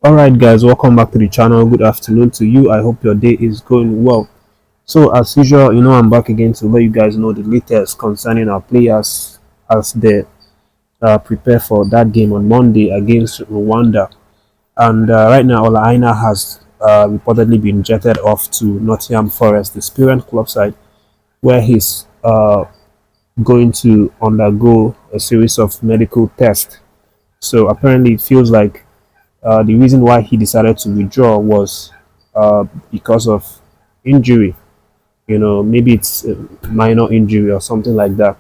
Alright guys, welcome back to the channel. Good afternoon to you. I hope your day is going well. So as usual, I'm back again to let you guys know the latest concerning our players as they prepare for that game on Monday against Rwanda. And right now, Aina has reportedly been jetted off to Nottingham Forest, the Spirit club side, where he's going to undergo a series of medical tests. So apparently, it feels like the reason why he decided to withdraw was because of injury. Maybe it's a minor injury or something like that.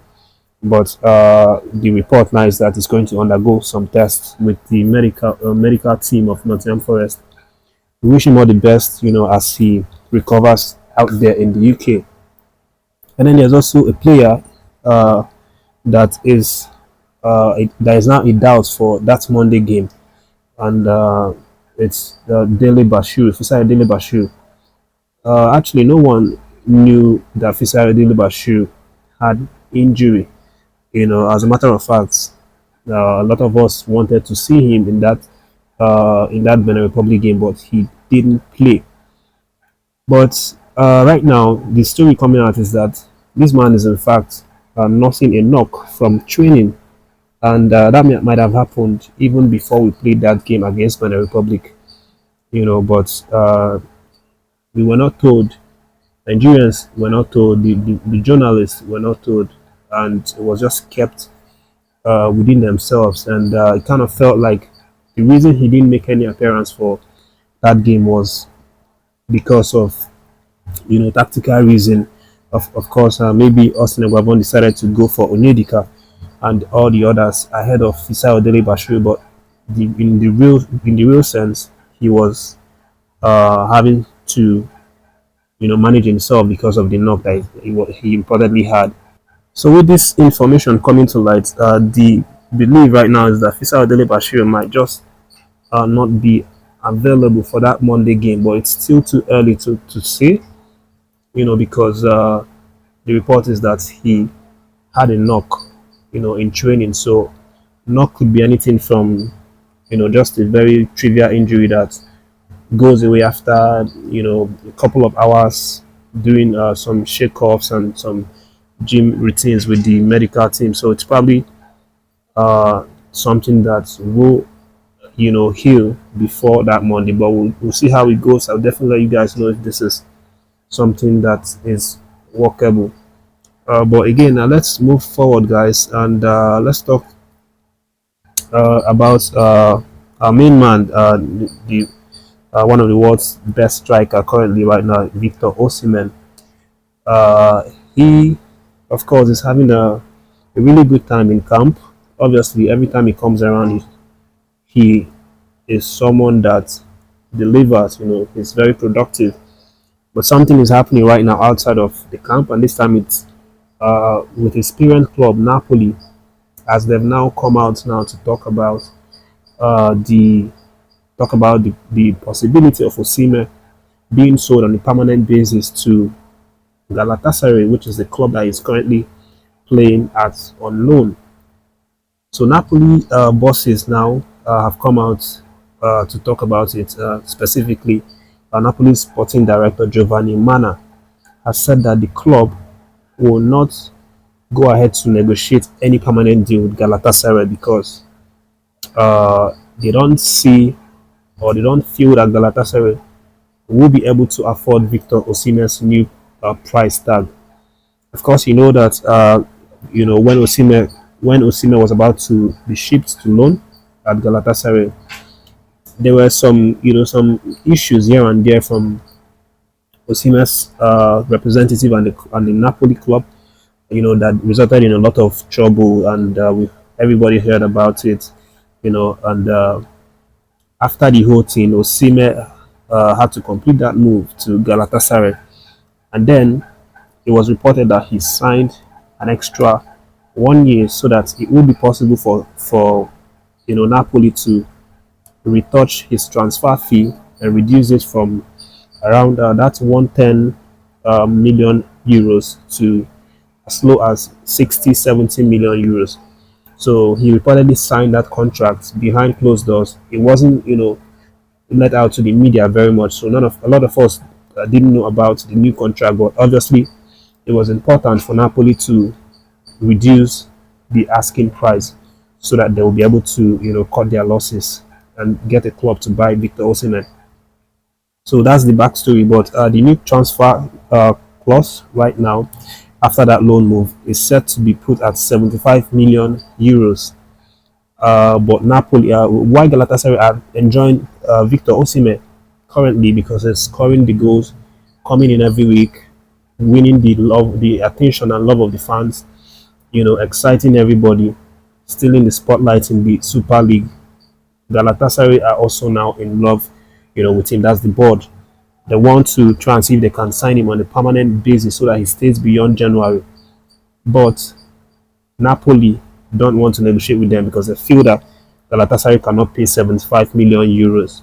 But the report now is that he's going to undergo some tests with the medical team of Nottingham Forest. We wish him all the best, as he recovers out there in the UK. And then there's also a player uh, that is there is now a doubt for that Monday game, and it's Dele-Bashiru, Fisayo Dele-Bashiru. Actually, no one knew that Fisayo Dele-Bashiru had injury. As a matter of fact, a lot of us wanted to see him in that Benin Republic game, but he didn't play. But right now, the story coming out is that this man is in fact nursing a knock from training, and that might have happened even before we played that game against Benin Republic. But we were not told. Nigerians were not told. The journalists were not told, and it was just kept within themselves. And it kind of felt like the reason he didn't make any appearance for that game was because of tactical reason. Of course, maybe EGUAVOEN decided to go for Onyedika and all the others ahead of Fisayo Dele-Bashiru, but in the real sense, he was having to manage himself because of the knock that he reportedly had. So with this information coming to light, the belief right now is that Fisayo Dele-Bashiru might just not be available for that Monday game, but it's still too early to say, because the report is that he had a knock, in training. So knock could be anything from, just a very trivial injury that goes away after, a couple of hours doing some shake-offs and some gym routines with the medical team. So it's probably something that will, heal before that Monday. But we'll see how it goes. I'll definitely let you guys know if this is something that is workable. But again, let's move forward, guys, and let's talk about our main man, the one of the world's best striker currently right now, Victor Osimhen. He, of course, is having a really good time in camp. Obviously, every time he comes around, he is someone that delivers. He's very productive. But something is happening right now outside of the camp, and this time it's with his parent club Napoli, as they've now come out now to talk about the the possibility of Osimhen being sold on a permanent basis to Galatasaray, which is the club that is currently playing at on loan. So Napoli bosses now have come out to talk about it specifically. Napoli's sporting director Giovanni Manna has said that the club will not go ahead to negotiate any permanent deal with Galatasaray because they don't see or they don't feel that Galatasaray will be able to afford Victor Osimhen's new price tag. Of course, you know that when Osimhen was about to be shipped to loan at Galatasaray, there were some issues here and there from Osimhen's representative and the Napoli club, that resulted in a lot of trouble, and everybody heard about it, and after the whole thing, Osimhen had to complete that move to Galatasaray, and then it was reported that he signed an extra 1 year so that it would be possible for Napoli to retouch his transfer fee and reduce it from around that 110 million euros to as low as 60-70 million euros. So he reportedly signed that contract behind closed doors. It wasn't let out to the media very much. So none of a lot of us didn't know about the new contract, but obviously it was important for Napoli to reduce the asking price so that they will be able to cut their losses and get a club to buy Victor Osimhen. So that's the backstory. But the new transfer clause right now, after that loan move, is set to be put at 75 million euros. But Napoli, why Galatasaray are enjoying Victor Osimhen currently because he's scoring the goals, coming in every week, winning the love, the attention and love of the fans, exciting everybody, stealing the spotlight in the Super League. Galatasaray are also now in love, with him. That's the board. They want to try and see if they can sign him on a permanent basis so that he stays beyond January. But Napoli don't want to negotiate with them because they feel that Galatasaray cannot pay 75 million euros.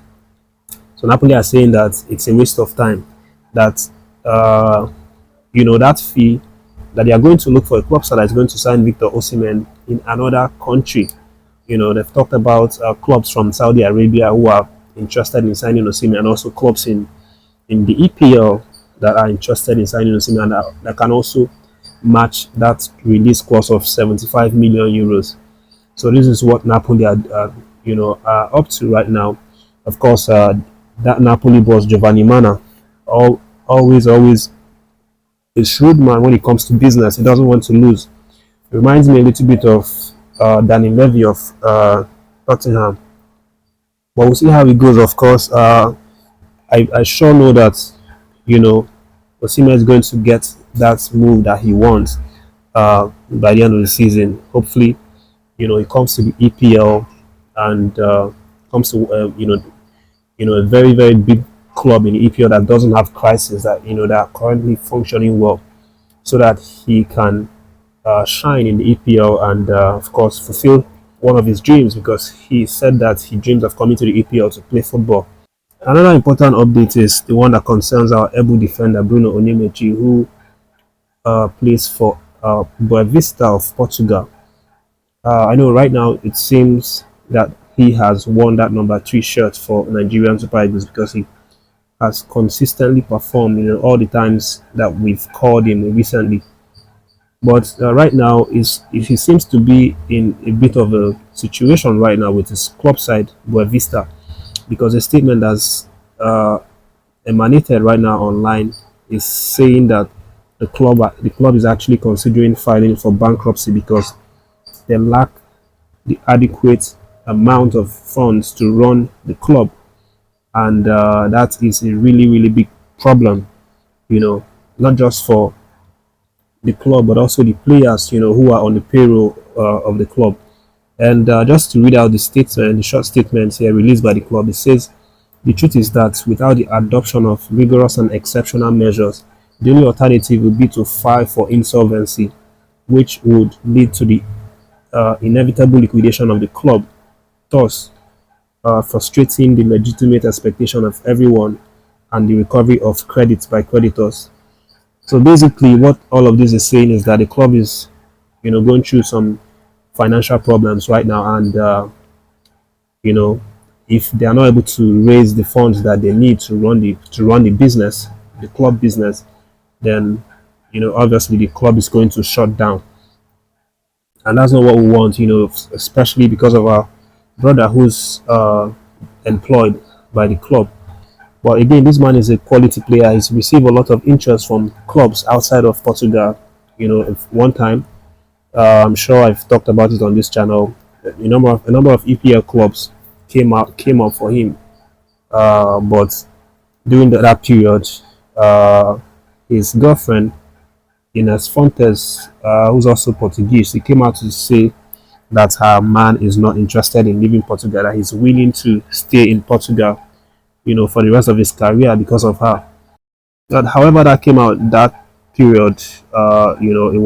So Napoli are saying that it's a waste of time. That that fee that they are going to look for a club that is going to sign Victor Osimhen in another country. They've talked about clubs from Saudi Arabia who are interested in signing Osimhen, and also clubs in the EPL that are interested in signing Osimhen and that can also match that release clause of 75 million euros. So this is what Napoli are up to right now. Of course, that Napoli boss Giovanni Mana, always a shrewd man when it comes to business. He doesn't want to lose. It reminds me a little bit of Danny Levy of Nottingham. But we'll see how it goes. Of course, I sure know that Osimhen is going to get that move that he wants by the end of the season. Hopefully, he comes to the EPL and comes to a very very big club in the EPL that doesn't have crisis, that that are currently functioning well, so that he can shine in the EPL and of course fulfill one of his dreams, because he said that he dreams of coming to the EPL to play football. Another important update is the one that concerns our able defender Bruno Oni, who plays for Boavista of Portugal. I know right now it seems that he has won that number 3 shirt for Nigerian Super Eagles because he has consistently performed all the times that we've called him recently. But right now, he seems to be in a bit of a situation right now with his club side, Boavista, because a statement that's emanated right now online is saying that the club is actually considering filing for bankruptcy because they lack the adequate amount of funds to run the club, and that is a really really big problem. Not just for the club but also the players, who are on the payroll of the club. And just to read out the statement, the short statement here released by the club, it says, the truth is that without the adoption of rigorous and exceptional measures, the only alternative would be to file for insolvency, which would lead to the inevitable liquidation of the club, thus frustrating the legitimate expectation of everyone and the recovery of credits by creditors. So basically, what all of this is saying is that the club is, going through some financial problems right now, and you know, if they are not able to raise the funds that they need to run the business, the club business, then obviously the club is going to shut down, and that's not what we want. Especially because of our brother who's employed by the club. But again, this man is a quality player. He's received a lot of interest from clubs outside of Portugal. If one time, I'm sure I've talked about it on this channel. A number of EPL clubs came up for him, but during that period, his girlfriend Ines Fontes, who's also Portuguese, he came out to say that her man is not interested in leaving Portugal, that he's willing to stay in Portugal, for the rest of his career because of her. But however that came out that period, it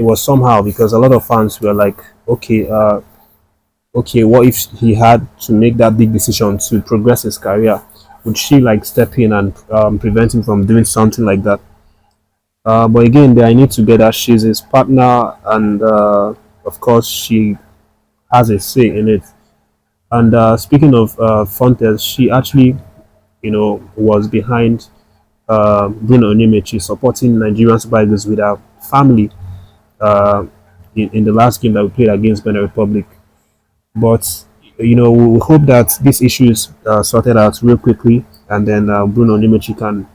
was somehow, because a lot of fans were like, okay, what if he had to make that big decision to progress his career? Would she like step in and prevent him from doing something like that? But again, they are in it together. She's his partner, and of course, she has a say in it. And speaking of Fontes, she actually, was behind Bruno Oni supporting Nigerian Super Eagles with her family uh, in the last game that we played against Benin Republic. But we hope that this issue is sorted out real quickly, and then Bruno Oni can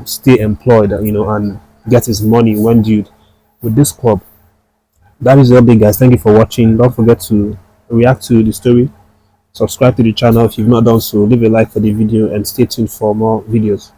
stay employed, and get his money when due with this club. That is the update, guys. Thank you for watching. Don't forget to react to the story. Subscribe to the channel if you've not done so. Leave a like for the video and stay tuned for more videos.